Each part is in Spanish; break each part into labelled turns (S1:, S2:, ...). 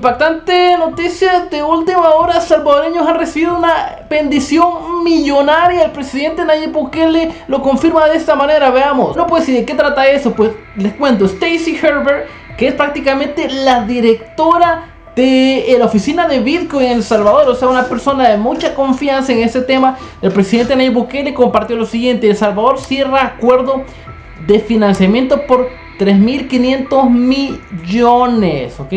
S1: Impactante noticia de última hora: salvadoreños han recibido una bendición millonaria. El presidente Nayib Bukele lo confirma de esta manera. Veamos. No, pues, ¿y de qué trata eso? Pues les cuento. Stacey Herbert, que es prácticamente la directora de la oficina de Bitcoin en El Salvador, o sea, una persona de mucha confianza en ese tema, el presidente Nayib Bukele compartió lo siguiente: El Salvador cierra acuerdo de financiamiento por 3.500 millones, ¿ok?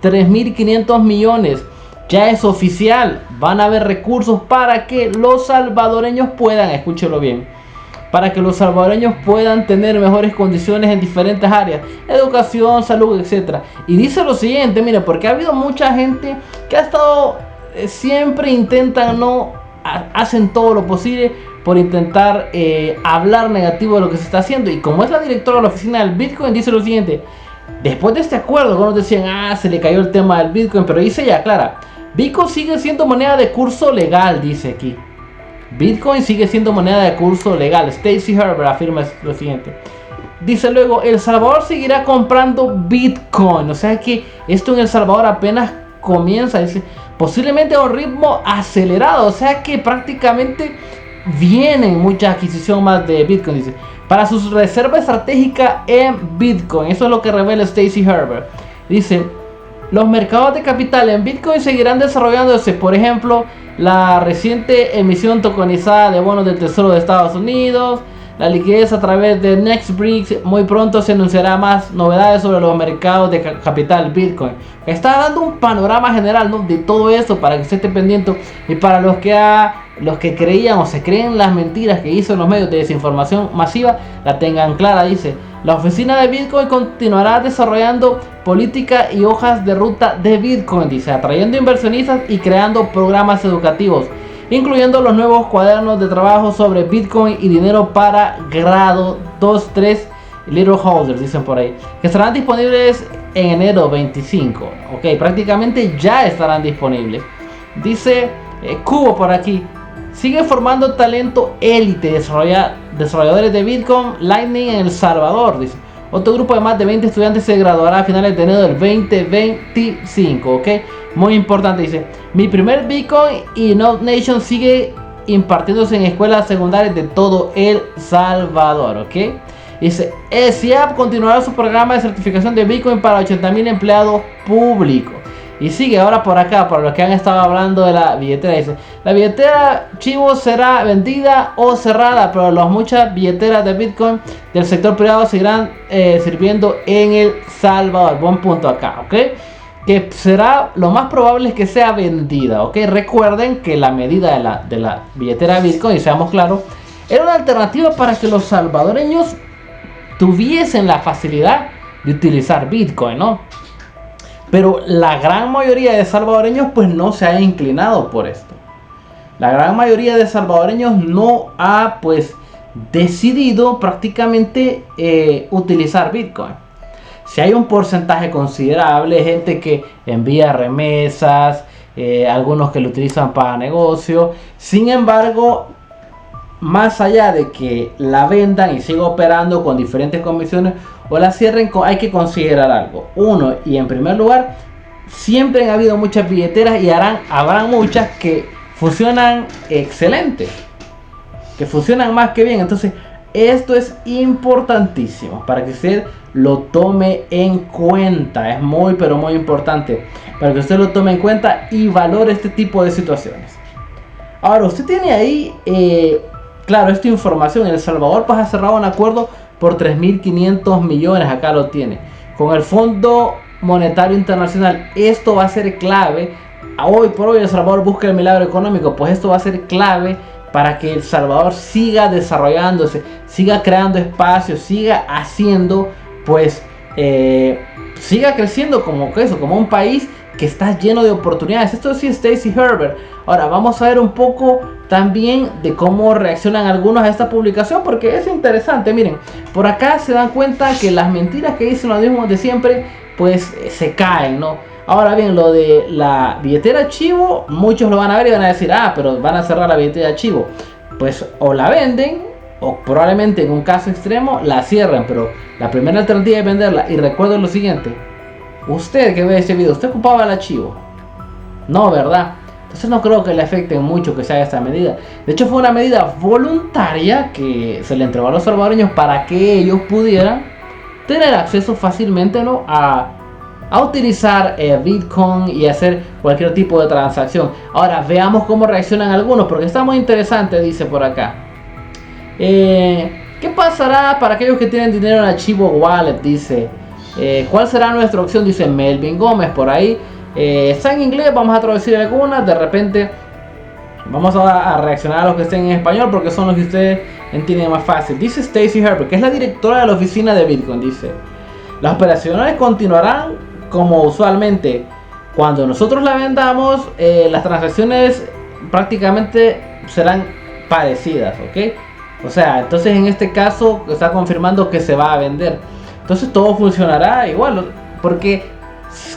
S1: 3.500 millones. Ya es oficial. Van a haber recursos para que los salvadoreños puedan, escúchelo bien, para que los salvadoreños puedan tener mejores condiciones en diferentes áreas: educación, salud, etc. Y dice lo siguiente, mira, porque ha habido mucha gente que ha estado, siempre intentan, no, hacen todo lo posible por intentar hablar negativo de lo que se está haciendo. Y como es la directora de la oficina del Bitcoin, dice lo siguiente: después de este acuerdo, algunos decían, se le cayó el tema del Bitcoin, pero dice ella, aclara, Bitcoin sigue siendo moneda de curso legal, dice aquí. Bitcoin sigue siendo moneda de curso legal. Stacey Herbert afirma lo siguiente. Dice luego: El Salvador seguirá comprando Bitcoin. O sea que esto en El Salvador apenas comienza, dice, posiblemente a un ritmo acelerado. O sea que prácticamente vienen mucha adquisición más de Bitcoin, dice, para su reserva estratégica en Bitcoin. Eso es lo que revela Stacey Herbert. Dice: los mercados de capital en Bitcoin seguirán desarrollándose. Por ejemplo, la reciente emisión tokenizada de bonos del Tesoro de Estados Unidos, la liquidez a través de NextBricks. Muy pronto se anunciará más novedades sobre los mercados de capital Bitcoin. Está dando un panorama general, ¿no?, de todo eso para que se esté pendiente. Y para los que creían o se creen las mentiras que hizo en los medios de desinformación masiva, la tengan clara. Dice: la oficina de Bitcoin continuará desarrollando política y hojas de ruta de Bitcoin, dice, atrayendo inversionistas y creando programas educativos, incluyendo los nuevos cuadernos de trabajo sobre Bitcoin y dinero para grado 2, 3 little holders, dicen por ahí, que estarán disponibles en enero 25. Ok, prácticamente ya estarán disponibles. Dice Cubo por aquí: sigue formando talento élite, desarrolladores de Bitcoin Lightning en El Salvador, dice. Otro grupo de más de 20 estudiantes se graduará a finales de enero del 2025, ok. Muy importante, dice: mi primer Bitcoin y Node Nation sigue impartiéndose en escuelas secundarias de todo El Salvador, ok. Dice: ESIAP continuará su programa de certificación de Bitcoin para 80.000 empleados públicos. Y sigue ahora por acá, para los que han estado hablando de la billetera, dice: la billetera Chivo será vendida o cerrada, pero las muchas billeteras de Bitcoin del sector privado seguirán sirviendo en El Salvador. Buen punto acá, ok. Que será, lo más probable es que sea vendida, ok. Recuerden que la medida de la billetera Bitcoin, y seamos claros, era una alternativa para que los salvadoreños tuviesen la facilidad de utilizar Bitcoin, ¿no? Pero la gran mayoría de salvadoreños pues no se ha inclinado por esto. La gran mayoría de salvadoreños no ha pues decidido prácticamente utilizar Bitcoin. Si hay un porcentaje considerable de gente que envía remesas, algunos que lo utilizan para negocio. Sin embargo, más allá de que la vendan y siga operando con diferentes comisiones o la cierren, hay que considerar algo. Uno, y en primer lugar, siempre han habido muchas billeteras y habrán muchas que funcionan excelente, que funcionan más que bien. Entonces esto es importantísimo para que usted lo tome en cuenta. Es muy pero muy importante para que usted lo tome en cuenta y valore este tipo de situaciones. Ahora, usted tiene ahí claro, esta información. El Salvador pues ha cerrado un acuerdo por 3.500 millones, acá lo tiene, con el Fondo Monetario Internacional. Esto va a ser clave. Hoy por hoy El Salvador busca el milagro económico, pues esto va a ser clave para que El Salvador siga desarrollándose, siga creando espacios, siga haciendo, pues, siga creciendo como un país que está lleno de oportunidades. Esto sí es Stacey Herbert. Ahora vamos a ver un poco también de cómo reaccionan algunos a esta publicación, porque es interesante. Miren, por acá se dan cuenta que las mentiras que dicen los mismos de siempre pues se caen, ¿no? Ahora bien, lo de la billetera Chivo, muchos lo van a ver y van a decir: pero van a cerrar la billetera Chivo. Pues o la venden o probablemente en un caso extremo la cierren, pero la primera alternativa es venderla. Y recuerden lo siguiente: usted que ve este video, ¿usted ocupaba el archivo? No, ¿verdad? Entonces no creo que le afecte mucho que se haga esta medida. De hecho fue una medida voluntaria que se le entregó a los salvadoreños para que ellos pudieran tener acceso fácilmente, ¿no?, a utilizar Bitcoin y hacer cualquier tipo de transacción. Ahora veamos cómo reaccionan algunos, porque está muy interesante, dice por acá. ¿Qué pasará para aquellos que tienen dinero en archivo wallet? Dice. ¿Cuál será nuestra opción? Dice Melvin Gómez por ahí. Está en inglés, vamos a traducir algunas. De repente vamos a reaccionar a los que estén en español, porque son los que ustedes entienden más fácil. Dice Stacy Herbert, que es la directora de la oficina de Bitcoin. Dice: las operaciones continuarán como usualmente. Cuando nosotros la vendamos, las transacciones prácticamente serán parecidas, ¿ok? O sea, entonces en este caso está confirmando que se va a vender. Entonces todo funcionará igual, porque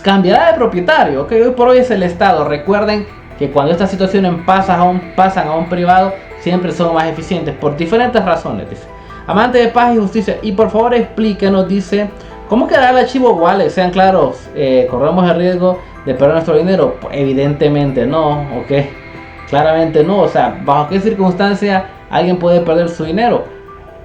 S1: cambiará de propietario, ¿ok? Hoy por hoy es el Estado. Recuerden que cuando estas situaciones pasan a un privado, siempre son más eficientes por diferentes razones. Dice: amante de paz y justicia, y por favor explíquenos, dice, ¿cómo quedará el archivo wallet? Sean claros, ¿corremos el riesgo de perder nuestro dinero? Pues evidentemente no, ¿ok? Claramente no. O sea, ¿bajo qué circunstancia alguien puede perder su dinero?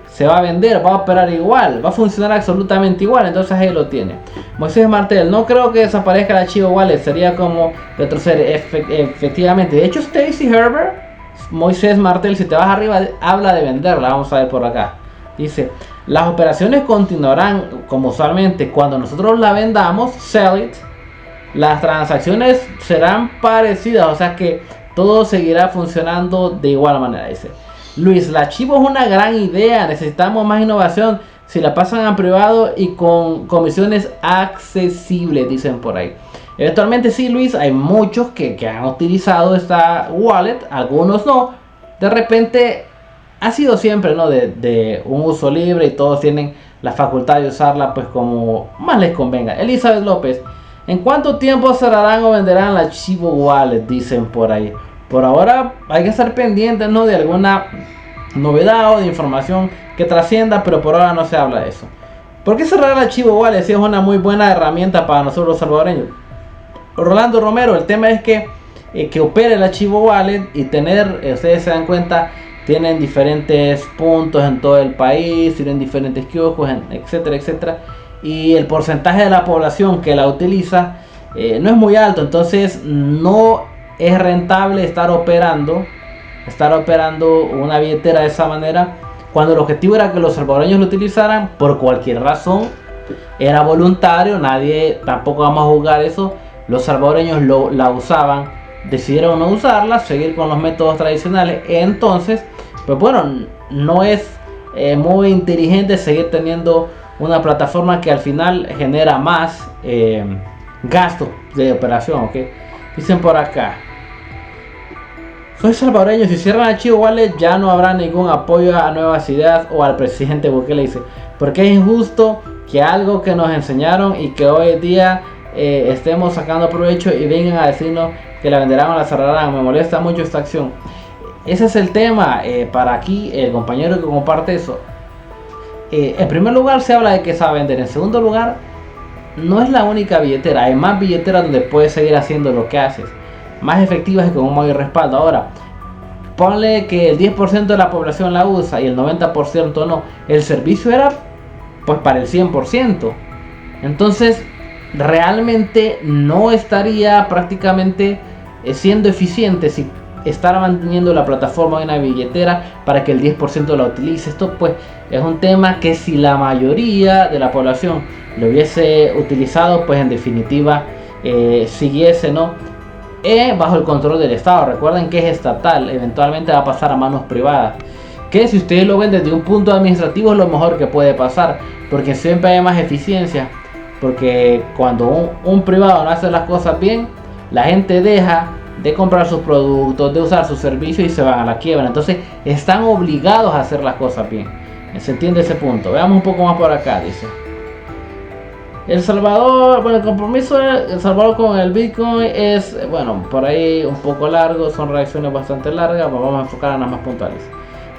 S1: Se va a vender, va a operar igual, va a funcionar absolutamente igual. Entonces ahí lo tiene. Moisés Martel: no creo que desaparezca el archivo wallet, sería como retroceder. Efectivamente. De hecho, Stacy Herbert, Moisés Martel, si te vas arriba, habla de venderla. Vamos a ver por acá. Dice: las operaciones continuarán como usualmente. Cuando nosotros la vendamos, sell it, las transacciones serán parecidas. O sea que todo seguirá funcionando de igual manera. Dice Luis: el archivo es una gran idea, necesitamos más innovación. Si la pasan a privado y con comisiones accesibles, dicen por ahí. Eventualmente sí, Luis, hay muchos que han utilizado esta wallet, algunos no. De repente ha sido siempre, ¿no?, de un uso libre, y todos tienen la facultad de usarla pues como más les convenga. Elizabeth López: ¿en cuánto tiempo cerrarán o venderán el archivo wallet? Dicen por ahí. Por ahora hay que estar pendientes, ¿no?, de alguna novedad o de información que trascienda, pero por ahora no se habla de eso. ¿Por qué cerrar el archivo wallet si es una muy buena herramienta para nosotros los salvadoreños? Rolando Romero: el tema es que opere el archivo wallet y tener, ustedes se dan cuenta, tienen diferentes puntos en todo el país, tienen diferentes kioscos, etcétera, etcétera. Y el porcentaje de la población que la utiliza no es muy alto. Entonces no es rentable estar operando una billetera de esa manera, cuando el objetivo era que los salvadoreños lo utilizaran por cualquier razón. Era voluntario, nadie, tampoco vamos a juzgar eso. Los salvadoreños la usaban, decidieron no usarla, seguir con los métodos tradicionales. Entonces, pues bueno, no es muy inteligente seguir teniendo una plataforma que al final genera más gastos de operación, ¿ok? Dicen por acá: soy salvadoreño, si cierran archivo wallet ya no habrá ningún apoyo a nuevas ideas o al presidente Bukele. Dice: porque es injusto que algo que nos enseñaron y que hoy día estemos sacando provecho y vengan a decirnos que la venderán o la cerrarán. Me molesta mucho esta acción. Ese es el tema. Para aquí el compañero que comparte eso, en primer lugar se habla de que se va a vender. En segundo lugar, no es la única billetera, hay más billeteras donde puedes seguir haciendo lo que haces, más efectivas y con un mayor respaldo. Ahora, ponle que el 10% de la población la usa y el 90% no. El servicio era pues para el 100%. Entonces realmente no estaría prácticamente siendo eficiente si estar manteniendo la plataforma de una billetera para que el 10% la utilice. Esto pues es un tema que si la mayoría de la población lo hubiese utilizado, pues en definitiva siguiese, ¿no?, bajo el control del Estado. Recuerden que es estatal, eventualmente va a pasar a manos privadas, que si ustedes lo ven desde un punto administrativo es lo mejor que puede pasar, porque siempre hay más eficiencia. Porque cuando un privado no hace las cosas bien, la gente deja de comprar sus productos, de usar sus servicios y se van a la quiebra. Entonces están obligados a hacer las cosas bien. ¿Se entiende ese punto? Veamos un poco más por acá. Dice: El Salvador, bueno, el compromiso de El Salvador con el Bitcoin es, bueno, por ahí un poco largo, son reacciones bastante largas, vamos a enfocar en las más puntuales.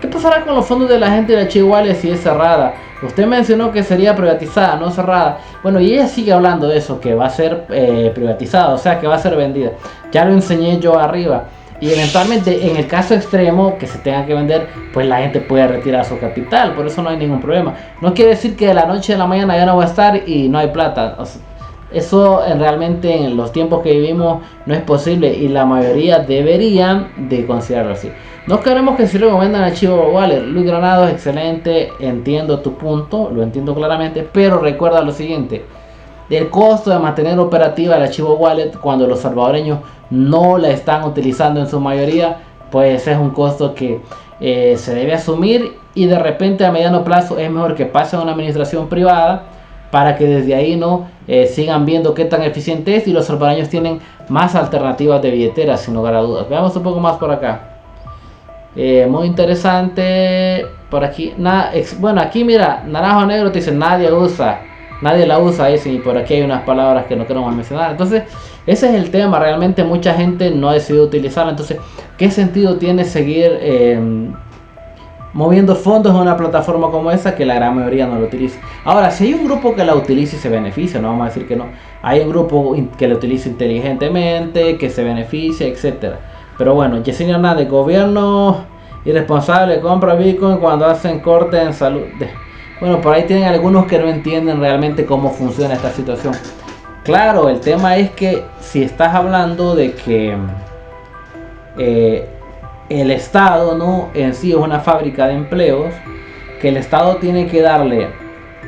S1: ¿Qué pasará con los fondos de la gente de la Chihuahua si es cerrada? Usted mencionó que sería privatizada, no cerrada. Bueno, y ella sigue hablando de eso, que va a ser privatizada, o sea, que va a ser vendida. Ya lo enseñé yo arriba. Y eventualmente, en el caso extremo que se tenga que vender, pues la gente puede retirar su capital. Por eso no hay ningún problema. No quiere decir que de la noche a la mañana ya no va a estar y no hay plata. O sea, eso realmente en los tiempos que vivimos no es posible y la mayoría deberían de considerarlo así. No queremos que se lo vendan a Chivo Wallet. Luis Granados, excelente, entiendo tu punto, lo entiendo claramente, pero recuerda lo siguiente: el costo de mantener operativa la Chivo Wallet cuando los salvadoreños no la están utilizando en su mayoría, pues es un costo que se debe asumir, y de repente a mediano plazo es mejor que pase a una administración privada para que desde ahí no sigan viendo qué tan eficiente es, y los salvadoreños tienen más alternativas de billetera sin lugar a dudas. Veamos un poco más por acá. Muy interesante por aquí. Bueno, aquí mira, naranjo negro te dice nadie la usa, dicen, y por aquí hay unas palabras que no queremos mencionar. Entonces ese es el tema, realmente mucha gente no ha decidido utilizarla. Entonces, ¿qué sentido tiene seguir moviendo fondos en una plataforma como esa que la gran mayoría no lo utiliza? Ahora, si hay un grupo que la utiliza y se beneficia, no vamos a decir que no. Hay un grupo que la utiliza inteligentemente, que se beneficia, etcétera. Pero bueno, Yesenia Hernández, gobierno irresponsable compra Bitcoin cuando hacen corte en salud. Bueno, por ahí tienen algunos que no entienden realmente cómo funciona esta situación. Claro, el tema es que si estás hablando de que el Estado, ¿no?, en sí es una fábrica de empleos, que el Estado tiene que darle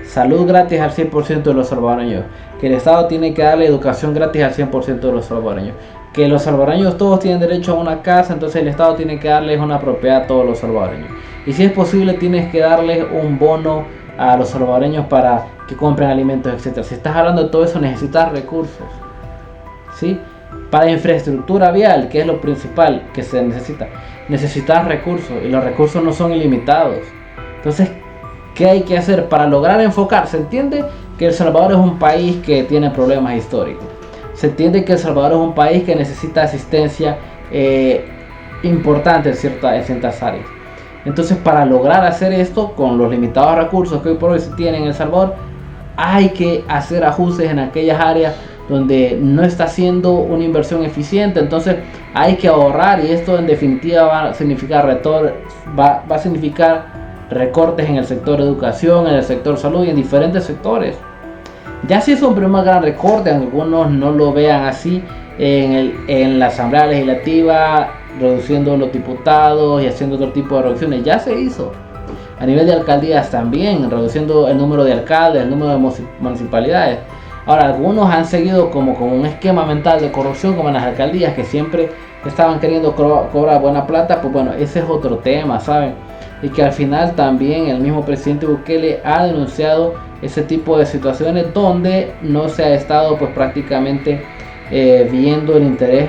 S1: salud gratis al 100% de los salvadoreños, que el Estado tiene que darle educación gratis al 100% de los salvadoreños, que los salvadoreños todos tienen derecho a una casa, entonces el Estado tiene que darles una propiedad a todos los salvadoreños, y si es posible tienes que darles un bono a los salvadoreños para que compren alimentos, etcétera. Si estás hablando de todo eso, necesitas recursos, ¿sí? Para infraestructura vial, que es lo principal que se necesita, necesitas recursos, y los recursos no son ilimitados. Entonces, ¿qué hay que hacer para lograr enfocar? Se entiende que El Salvador es un país que tiene problemas históricos. Se entiende que El Salvador es un país que necesita asistencia importante en ciertas áreas. Entonces, para lograr hacer esto con los limitados recursos que hoy por hoy se tienen en El Salvador, hay que hacer ajustes en aquellas áreas donde no está haciendo una inversión eficiente. Entonces hay que ahorrar, y esto en definitiva va a significar recortes en el sector educación, en el sector salud y en diferentes sectores. Ya se hizo un primer gran recorte, algunos no lo vean así, en la Asamblea Legislativa, reduciendo los diputados y haciendo otro tipo de reducciones. Ya se hizo a nivel de alcaldías también, reduciendo el número de alcaldes, el número de municipalidades. Ahora, algunos han seguido como con un esquema mental de corrupción, como en las alcaldías, que siempre estaban queriendo cobrar buena plata. Pues bueno, ese es otro tema, ¿saben? Y que al final también el mismo presidente Bukele ha denunciado ese tipo de situaciones donde no se ha estado pues prácticamente viendo el interés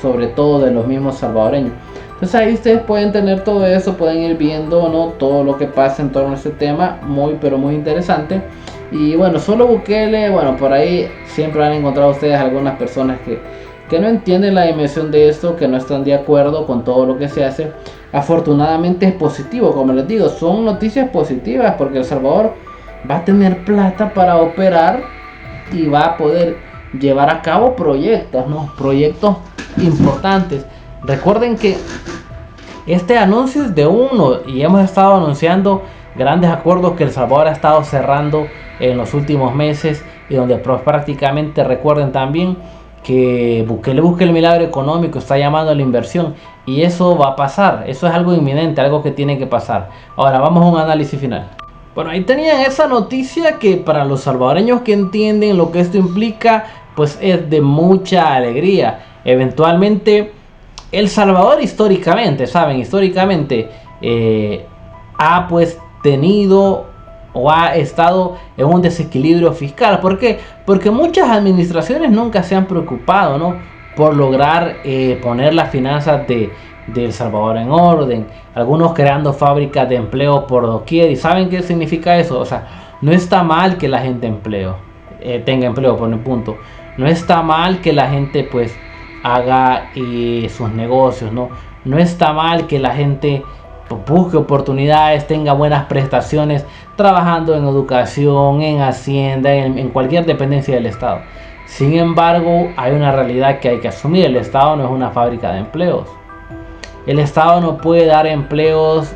S1: sobre todo de los mismos salvadoreños. Entonces ahí ustedes pueden tener todo eso, pueden ir viendo, ¿no?, todo lo que pasa en torno a este tema, muy pero muy interesante. Y bueno, solo Bukele, bueno, por ahí siempre han encontrado ustedes algunas personas que no entienden la dimensión de esto, que no están de acuerdo con todo lo que se hace. Afortunadamente es positivo, como les digo, son noticias positivas, porque El Salvador va a tener plata para operar y va a poder llevar a cabo proyectos, ¿no?, proyectos importantes. Recuerden que este anuncio es de uno, y hemos estado anunciando grandes acuerdos que El Salvador ha estado cerrando en los últimos meses, y donde prácticamente, recuerden también que Bukele busca el milagro económico, está llamando a la inversión, y eso va a pasar, eso es algo inminente, algo que tiene que pasar. Ahora vamos a un análisis final. Bueno, ahí tenían esa noticia que para los salvadoreños que entienden lo que esto implica, pues es de mucha alegría. Eventualmente El Salvador históricamente, ¿saben? Históricamente ha pues tenido o ha estado en un desequilibrio fiscal. ¿Por qué? Porque muchas administraciones nunca se han preocupado, ¿no?, por lograr poner las finanzas de El Salvador en orden. Algunos creando fábricas de empleo por doquier. ¿Y saben qué significa eso? O sea, no está mal que la gente tenga empleo, por un punto. No está mal que la gente pues haga sus negocios, ¿no? No está mal que la gente busque oportunidades, tenga buenas prestaciones, trabajando en educación, en hacienda, en cualquier dependencia del Estado. Sin embargo, hay una realidad que hay que asumir. El Estado no es una fábrica de empleos. El Estado no puede dar empleos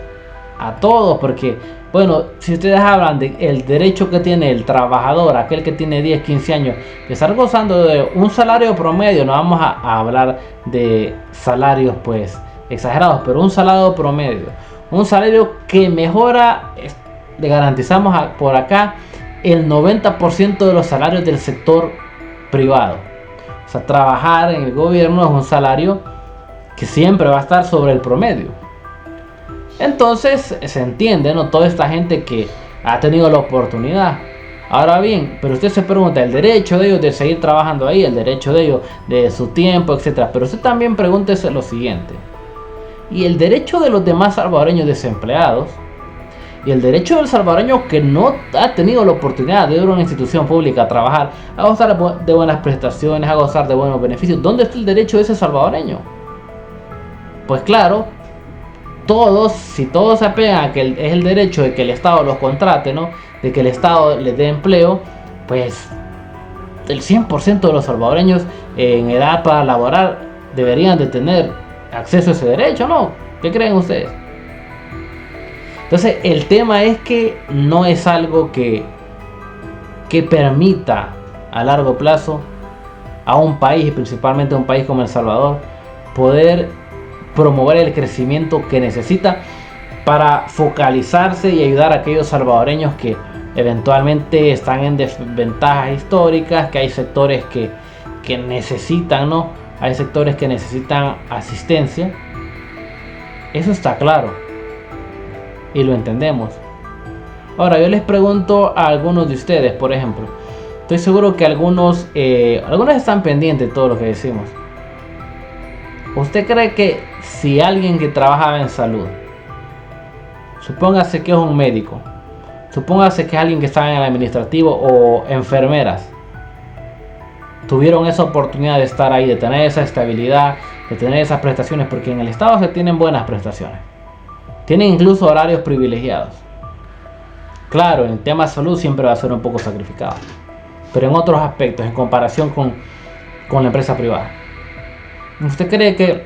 S1: a todos porque, bueno, si ustedes hablan del derecho que tiene el trabajador, aquel que tiene 10, 15 años, de estar gozando de un salario promedio, no vamos a hablar de salarios pues exagerados, pero un salario promedio, un salario que mejora, le garantizamos por acá el 90% de los salarios del sector privado. O sea, trabajar en el gobierno es un salario que siempre va a estar sobre el promedio. Entonces se entiende, ¿no? Toda esta gente que ha tenido la oportunidad. Ahora bien, pero usted se pregunta el derecho de ellos de seguir trabajando ahí, el derecho de ellos de su tiempo, etcétera. Pero usted también pregúntese lo siguiente: ¿y el derecho de los demás salvadoreños desempleados? Y el derecho del salvadoreño que no ha tenido la oportunidad de ir a una institución pública a trabajar, a gozar de buenas prestaciones, a gozar de buenos beneficios. ¿Dónde está el derecho de ese salvadoreño? Pues claro, si todos se apegan a que es el derecho de que el Estado los contrate, ¿no? De que el Estado les dé empleo, pues el 100% de los salvadoreños en edad para laborar deberían de tener acceso a ese derecho, ¿no? ¿Qué creen ustedes? Entonces el tema es que no es algo que permita a largo plazo a un país, principalmente a un país como El Salvador, poder promover el crecimiento que necesita para focalizarse y ayudar a aquellos salvadoreños que eventualmente están en desventajas históricas, que hay sectores que necesitan, ¿no? Hay sectores que necesitan asistencia. Eso está claro y lo entendemos. Ahora yo les pregunto a algunos de ustedes, por ejemplo, estoy seguro que algunos están pendientes de todo lo que decimos. ¿Usted cree que si alguien que trabajaba en salud, supóngase que es un médico, supóngase que es alguien que está en el administrativo o enfermeras, tuvieron esa oportunidad de estar ahí, de tener esa estabilidad, de tener esas prestaciones, porque en el Estado se tienen buenas prestaciones, tienen incluso horarios privilegiados? Claro, en el tema de salud siempre va a ser un poco sacrificado, pero en otros aspectos, en comparación con la empresa privada, ¿usted cree que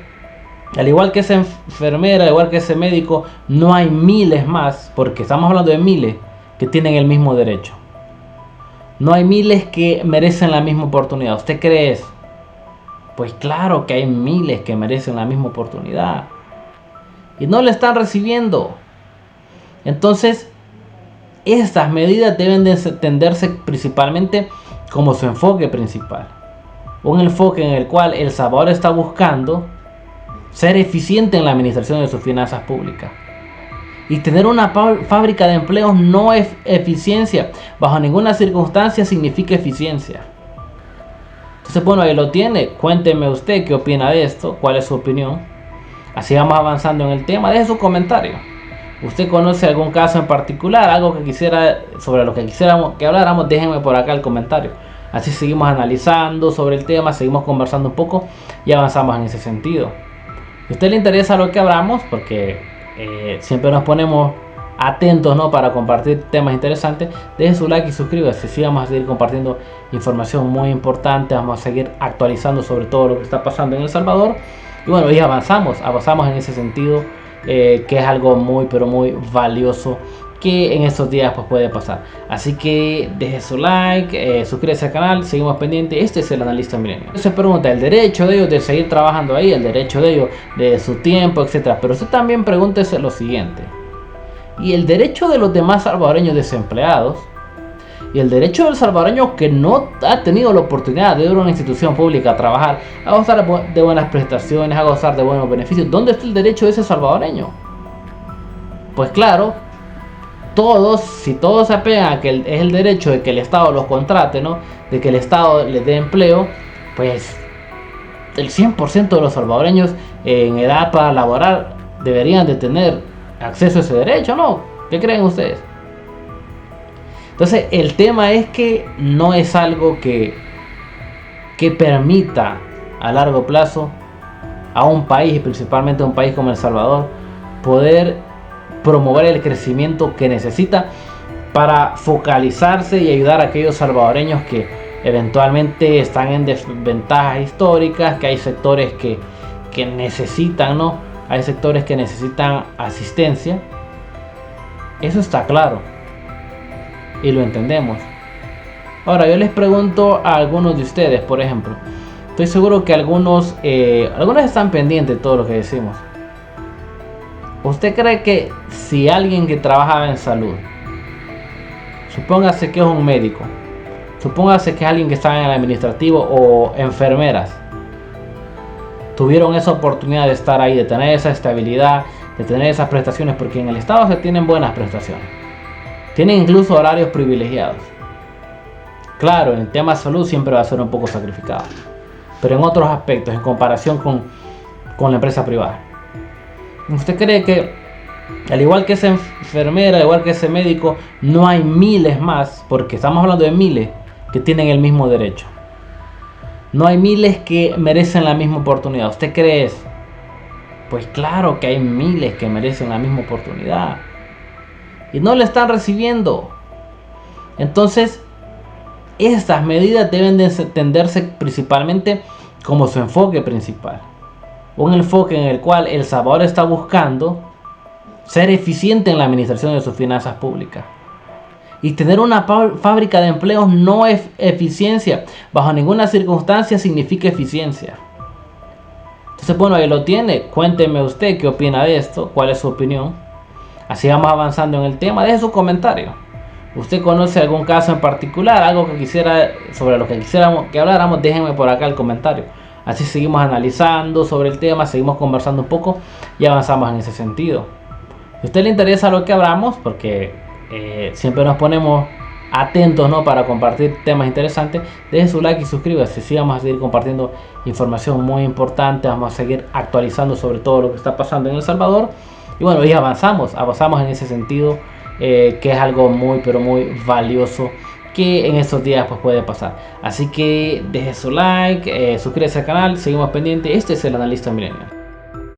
S1: al igual que esa enfermera, al igual que ese médico, no hay miles más, porque estamos hablando de miles que tienen el mismo derecho? No hay miles que merecen la misma oportunidad. ¿Usted cree eso? Pues claro que hay miles que merecen la misma oportunidad y no la están recibiendo. Entonces, estas medidas deben de entenderse principalmente como su enfoque principal. Un enfoque en el cual El Salvador está buscando ser eficiente en la administración de sus finanzas públicas. Y tener una fábrica de empleos no es eficiencia. Bajo ninguna circunstancia significa eficiencia. Entonces, bueno, ahí lo tiene. Cuénteme usted qué opina de esto, cuál es su opinión. Así vamos avanzando en el tema. Deje su comentario. ¿Usted conoce algún caso en particular? Algo que sobre lo que quisiéramos que habláramos, déjenme por acá el comentario. Así seguimos analizando sobre el tema, seguimos conversando un poco y avanzamos en ese sentido. Si a usted le interesa lo que hablamos, porque siempre nos ponemos atentos, ¿no?, para compartir temas interesantes, deje su like y suscríbase. Sí, vamos a seguir compartiendo información muy importante, vamos a seguir actualizando sobre todo lo que está pasando en El Salvador. Y bueno, y avanzamos en ese sentido, que es algo muy pero muy valioso que en estos días pues puede pasar. Así que deje su like, suscríbase al canal, seguimos pendientes. Este es el Analista Milenio. Se pregunta el derecho de ellos de seguir trabajando ahí, el derecho de ellos de su tiempo, etcétera. Pero usted también pregúntese lo siguiente: ¿y el derecho de los demás salvadoreños desempleados? Y el derecho del salvadoreño que no ha tenido la oportunidad de ir a una institución pública a trabajar, a gozar de buenas prestaciones, a gozar de buenos beneficios. ¿Dónde está el derecho de ese salvadoreño? Pues claro, si todos se apegan a que es el derecho de que el Estado los contrate, ¿no?, de que el Estado les dé empleo, pues el 100% de los salvadoreños en edad para laborar deberían de tener acceso a ese derecho, ¿no? ¿Qué creen ustedes? Entonces el tema es que no es algo que permita a largo plazo a un país, y principalmente a un país como El Salvador, poder promover el crecimiento que necesita para focalizarse y ayudar a aquellos salvadoreños que eventualmente están en desventajas históricas, que hay sectores que necesitan, ¿no? Hay sectores que necesitan asistencia. Eso está claro y lo entendemos. Ahora yo les pregunto a algunos de ustedes, por ejemplo, estoy seguro que algunos están pendientes de todo lo que decimos. ¿Usted cree que si alguien que trabajaba en salud, supóngase que es un médico, supóngase que es alguien que estaba en el administrativo o enfermeras, tuvieron esa oportunidad de estar ahí, de tener esa estabilidad, de tener esas prestaciones, porque en el Estado se tienen buenas prestaciones, tienen incluso horarios privilegiados? Claro, en el tema de salud siempre va a ser un poco sacrificado, pero en otros aspectos, en comparación con la empresa privada, ¿usted cree que al igual que esa enfermera, al igual que ese médico, no hay miles más, porque estamos hablando de miles, que tienen el mismo derecho? No hay miles que merecen la misma oportunidad. ¿Usted cree eso? Pues claro que hay miles que merecen la misma oportunidad y no la están recibiendo. Entonces, estas medidas deben de entenderse principalmente como su enfoque principal. Un enfoque en el cual El Salvador está buscando ser eficiente en la administración de sus finanzas públicas. Y tener una fábrica de empleos no es eficiencia. Bajo ninguna circunstancia significa eficiencia. Entonces, bueno, ahí lo tiene. Cuénteme usted qué opina de esto, cuál es su opinión. Así vamos avanzando en el tema. Deje su comentario. ¿Usted conoce algún caso en particular? Algo que quisiera, sobre lo que quisiéramos que habláramos, déjenme por acá el comentario. Así seguimos analizando sobre el tema, seguimos conversando un poco y avanzamos en ese sentido. Si a usted le interesa lo que hablamos, porque siempre nos ponemos atentos, ¿no?, para compartir temas interesantes, deje su like y suscríbase. Sí, vamos a seguir compartiendo información muy importante, vamos a seguir actualizando sobre todo lo que está pasando en El Salvador. Y bueno, y avanzamos en ese sentido, que es algo muy pero muy valioso que en estos días pues puede pasar. Así que deje su like, suscríbase al canal, seguimos pendientes. Este es el Analista Millennials.